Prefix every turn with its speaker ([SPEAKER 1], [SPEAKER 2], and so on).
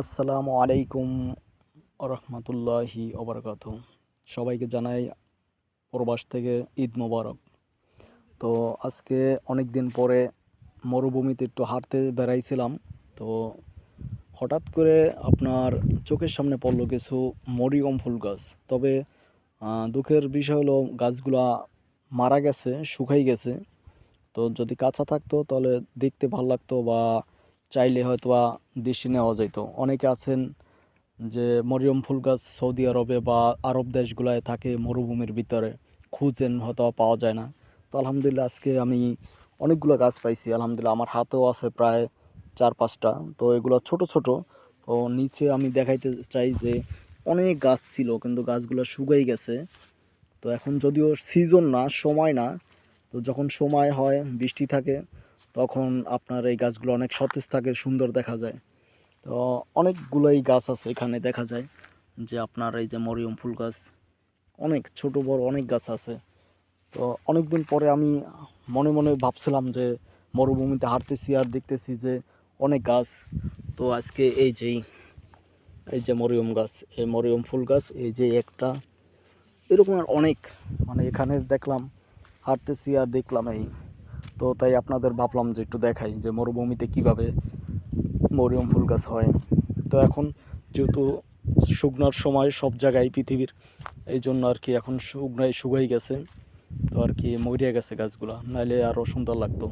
[SPEAKER 1] আসসালামু আলাইকুম রহমতুল্লাহি ওবরকাত। সবাইকে জানাই প্রবাস থেকে ঈদ মোবারক। তো আজকে অনেক দিন পরে মরুভূমিতে একটু হাঁটতে বেড়াইছিলাম। তো হঠাৎ করে আপনার চোখের সামনে পড়লো কিছু মরিয়ম ফুল গাছ। তবে দুঃখের বিষয় হলো গাছগুলা মারা গেছে, শুকাই গেছে। তো যদি কাঁচা থাকতো তাহলে দেখতে ভালো লাগতো, বা চাইলে হয়তো বা দেশে নেওয়া যেত। অনেকে আছেন যে মরিয়ম ফুল গাছ সৌদি আরবে বা আরব দেশগুলায় থাকে মরুভূমির ভিতরে, খুঁজেন হয়তো পাওয়া যায় না। তো আলহামদুলিল্লাহ আজকে আমি অনেকগুলো গাছ পাইছি। আলহামদুলিল্লাহ আমার হাতেও আছে প্রায় 4-5টা। তো এগুলো ছোট ছোট। তো নিচে আমি দেখাইতে চাই যে অনেক গাছ ছিল, কিন্তু গাছগুলো শুকাই গেছে। তো এখন যদিও সিজন না, সময় না, তো যখন সময় হয় বৃষ্টি থাকে তখন আপনার এই গাছগুলো অনেক সতেজ থাকে, সুন্দর দেখা যায়। তো অনেকগুলোই গাছ আছে এখানে দেখা যায়, যে আপনার এই যে মরিয়ম ফুল গাছ অনেক ছোট বড় অনেক গাছ আছে। তো অনেক দিন পরে আমি মনে মনে ভাবছিলাম যে মরুভূমিতে হাঁটতেছি আর দেখতেছি যে অনেক গাছ। তো আজকে এই যে মরিয়ম গাছ, এই মরিয়ম ফুল গাছ, এই যে একটা এরকম আর অনেক, মানে এখানে দেখলাম, হাঁটতেছি আর দেখলাম এই। তো তাই আপনাদের ভাবলাম যে একটু দেখাই যে মরুভূমিতে কিভাবে মরিয়ম ফুল গাছ হয়। তো এখন যেহেতু শুকনোর সময় সব জায়গায় পৃথিবীর, এই জন্য আর কি এখন শুকাই গেছে। তো আর কি মরিয়া গেছে গাছগুলা, নাইলে আরও সুন্দর লাগতো।